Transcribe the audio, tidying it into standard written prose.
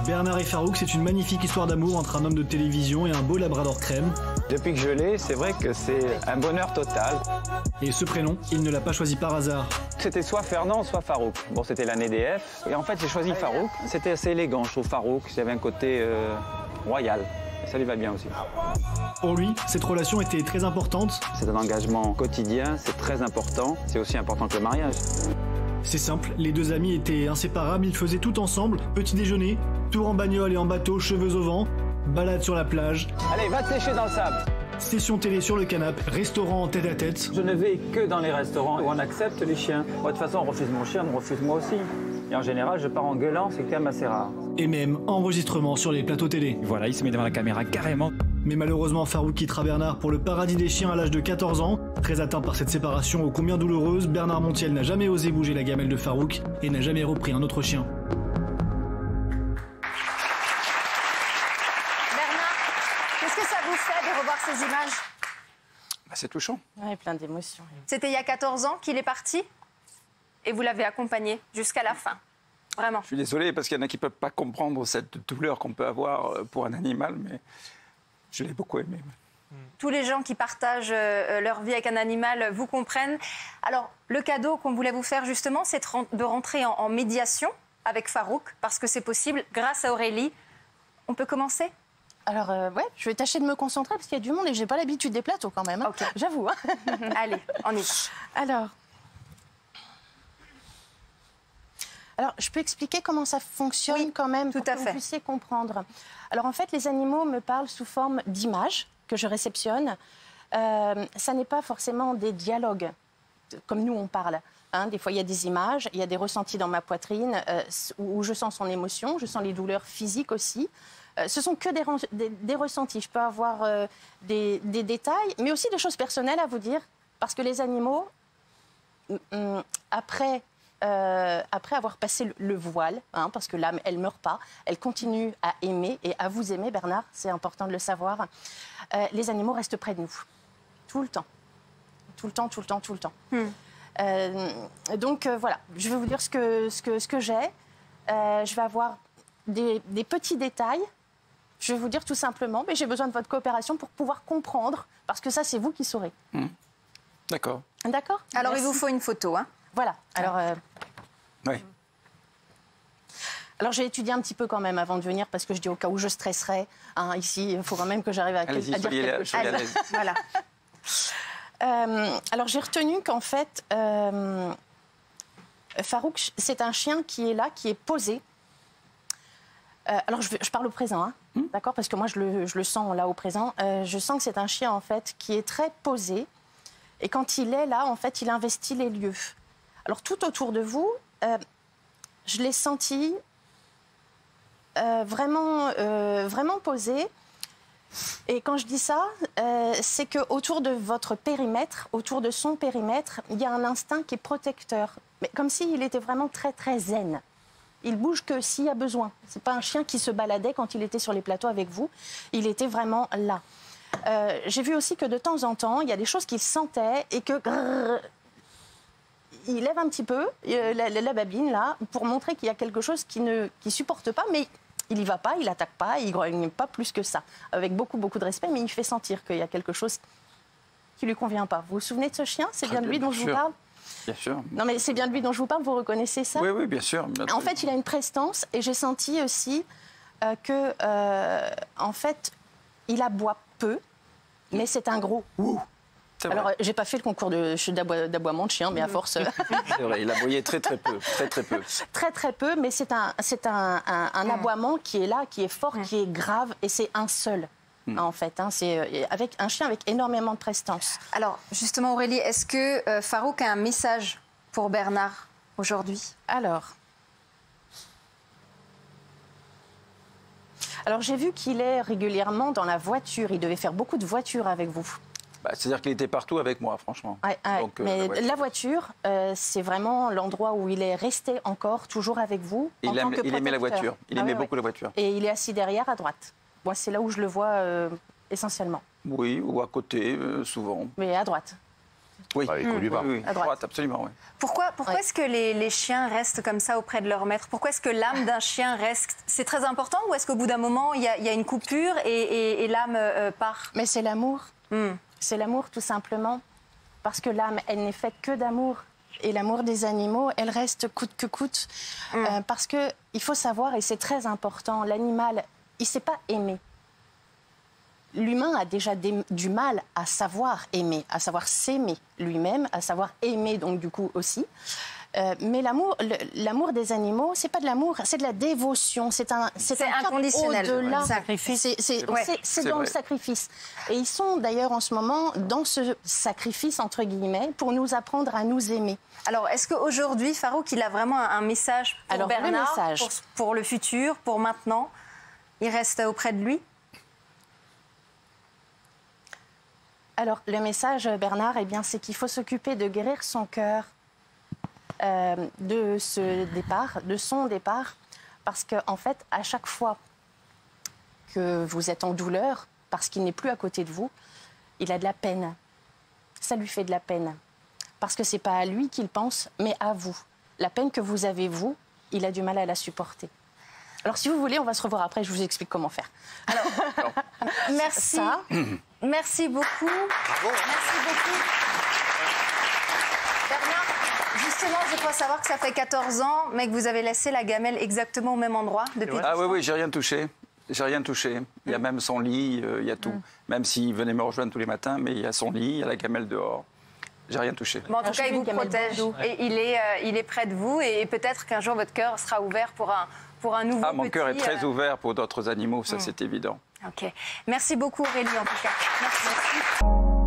Bernard et Farouk, c'est une magnifique histoire d'amour entre un homme de télévision et un beau labrador crème. Depuis que je l'ai, c'est vrai que c'est un bonheur total. Et ce prénom, il ne l'a pas choisi par hasard. C'était soit Fernand, soit Farouk. Bon, c'était l'année DF. Et en fait, j'ai choisi Farouk. C'était assez élégant, je trouve, Farouk. J'avais un côté royal. Et ça lui va bien aussi. Pour lui, cette relation était très importante. C'est un engagement quotidien, c'est très important. C'est aussi important que le mariage. C'est simple, les deux amis étaient inséparables, ils faisaient tout ensemble. Petit déjeuner, tour en bagnole et en bateau, cheveux au vent, balade sur la plage. Allez, va te sécher dans le sable. Session télé sur le canapé, restaurant en tête-à-tête. Je ne vais que dans les restaurants où on accepte les chiens. Moi, de toute façon, on refuse mon chien, on me refuse moi aussi. Et en général, je pars en gueulant, c'est quand même assez rare. Et même enregistrement sur les plateaux télé. Voilà, il se met devant la caméra carrément. Mais malheureusement, Farouk quittera Bernard pour le paradis des chiens à l'âge de 14 ans. Très atteint par cette séparation ô combien douloureuse, Bernard Montiel n'a jamais osé bouger la gamelle de Farouk et n'a jamais repris un autre chien. Bernard, qu'est-ce que ça vous fait de revoir ces images? C'est touchant. Ouais, plein d'émotions. C'était il y a 14 ans qu'il est parti et vous l'avez accompagné jusqu'à la fin. Vraiment. Je suis désolé parce qu'il y en a qui ne peuvent pas comprendre cette douleur qu'on peut avoir pour un animal, mais je l'ai beaucoup aimé. Tous les gens qui partagent leur vie avec un animal vous comprennent. Alors, le cadeau qu'on voulait vous faire justement, c'est de rentrer en médiation avec Farouk, parce que c'est possible grâce à Aurélie. On peut commencer? Alors, ouais, je vais tâcher de me concentrer parce qu'il y a du monde et j'ai pas l'habitude des plateaux quand même. Hein. Okay. J'avoue. Hein. Allez, on y va. Alors, je peux expliquer comment ça fonctionne oui, quand même tout pour que vous puissiez comprendre. Alors, en fait, les animaux me parlent sous forme d'images que je réceptionne. Ça n'est pas forcément des dialogues comme nous on parle. Hein. Des fois, il y a des images, il y a des ressentis dans ma poitrine où je sens son émotion, je sens les douleurs physiques aussi. Ce sont que des ressentis. Je peux avoir des détails, mais aussi des choses personnelles à vous dire, parce que les animaux, après avoir passé le voile, hein, parce que l'âme, elle ne meurt pas, elle continue à aimer et à vous aimer, Bernard, c'est important de le savoir. Les animaux restent près de nous, tout le temps. Tout le temps, tout le temps, tout le temps. Donc, voilà, je vais vous dire ce que j'ai. Je vais avoir des petits détails. Je vais vous dire tout simplement, mais j'ai besoin de votre coopération pour pouvoir comprendre, parce que ça, c'est vous qui saurez. D'accord. D'accord. Alors, merci. il vous faut une photo, hein? Voilà. Alors, oui. Alors, j'ai étudié un petit peu quand même avant de venir, parce que je dis au cas où je stresserais. Hein, ici, il faut quand même que j'arrive à dire quelque chose. Voilà. Alors, j'ai retenu qu'en fait, Farouk, c'est un chien qui est là, qui est posé. Alors, je parle au présent, hein, d'accord? Parce que moi, je le sens là au présent. Je sens que c'est un chien, en fait, qui est très posé. Et quand il est là, en fait, il investit les lieux. Alors, tout autour de vous, je l'ai senti vraiment posé. Et quand je dis ça, c'est qu'autour de votre périmètre, autour de son périmètre, il y a un instinct qui est protecteur. Mais comme s'il était vraiment très, très zen. Il bouge que s'il y a besoin. Ce n'est pas un chien qui se baladait quand il était sur les plateaux avec vous. Il était vraiment là. J'ai vu aussi que de temps en temps, il y a des choses qu'il sentait et que... il lève un petit peu la babine, là, pour montrer qu'il y a quelque chose qui ne supporte pas, mais il n'y va pas, il n'attaque pas, il ne grogne pas plus que ça. Avec beaucoup, beaucoup de respect, mais il fait sentir qu'il y a quelque chose qui ne lui convient pas. Vous vous souvenez de ce chien? C'est bien de lui dont je vous parle? Bien sûr. Non, mais c'est bien de lui dont je vous parle, vous reconnaissez ça? Oui, oui, bien sûr. En fait, il a une prestance et j'ai senti aussi que, en fait, il aboie peu, mais c'est un gros ouh. Alors, j'ai pas fait le concours d'aboiement de chien, mais à force... C'est vrai, il aboyait très, très peu. Très, très peu. Très, très peu, mais c'est un aboiement qui est là, qui est fort, qui est grave, et c'est un seul. En fait, hein, c'est avec un chien avec énormément de prestance. Alors, justement, Aurélie, est-ce que Farouk a un message pour Bernard aujourd'hui? Alors, j'ai vu qu'il est régulièrement dans la voiture. Il devait faire beaucoup de voitures avec vous. C'est-à-dire qu'il était partout avec moi, franchement. Ouais, donc, mais la voiture, c'est vraiment l'endroit où il est resté encore, toujours avec vous. Il aimait la voiture. Il aimait beaucoup la voiture. Et il est assis derrière, à droite. Moi, c'est là où je le vois essentiellement. Oui, ou à côté, souvent. Mais à droite. Oui, il conduit pas. oui, À droite. absolument, oui. Pourquoi Ouais. est-ce que les chiens restent comme ça auprès de leur maître? Pourquoi est-ce que l'âme d'un chien reste? C'est très important ou est-ce qu'au bout d'un moment, il y a une coupure et l'âme part? Mais c'est l'amour. C'est l'amour tout simplement. Parce que l'âme, elle n'est faite que d'amour. Et l'amour des animaux, elle reste coûte que coûte. Parce qu'il faut savoir, et c'est très important, l'animal, il ne sait pas aimer. L'humain a déjà du mal à savoir aimer, à savoir s'aimer lui-même, à savoir aimer donc du coup aussi. Mais l'amour des animaux, c'est pas de l'amour, c'est de la dévotion. C'est un cap inconditionnel. au-delà. Sacrifice. C'est dans vrai. le sacrifice. Et ils sont d'ailleurs en ce moment dans ce sacrifice entre guillemets pour nous apprendre à nous aimer. Alors, est-ce qu'aujourd'hui, Farouk, il a vraiment un message pour Alors, le Bernard, message. pour le futur, pour maintenant? Il reste auprès de lui? Alors, le message, Bernard, eh bien, c'est qu'il faut s'occuper de guérir son cœur de son départ, parce qu'en fait, à chaque fois que vous êtes en douleur, parce qu'il n'est plus à côté de vous, il a de la peine. Ça lui fait de la peine. Parce que c'est pas à lui qu'il pense, mais à vous. La peine que vous avez, vous, il a du mal à la supporter. Alors, si vous voulez, on va se revoir après, je vous explique comment faire. Alors, merci. Ça. Merci beaucoup. Merci beaucoup. Bernard, justement, je crois savoir que ça fait 14 ans, mais que vous avez laissé la gamelle exactement au même endroit depuis. Ah oui, j'ai rien touché. J'ai rien touché. Il y a même son lit, il y a tout. Même s'il venait me rejoindre tous les matins, mais il y a son lit, il y a la gamelle dehors. J'ai rien touché. Bon, en tout Alors, cas, je il vous suis une gamelle protège Bordeaux. et il est près de vous et peut-être qu'un jour votre cœur sera ouvert pour un nouveau Ah, mon cœur est petit, très ouvert pour d'autres animaux, ça c'est évident. Ok. Merci beaucoup Aurélie en tout cas. Merci.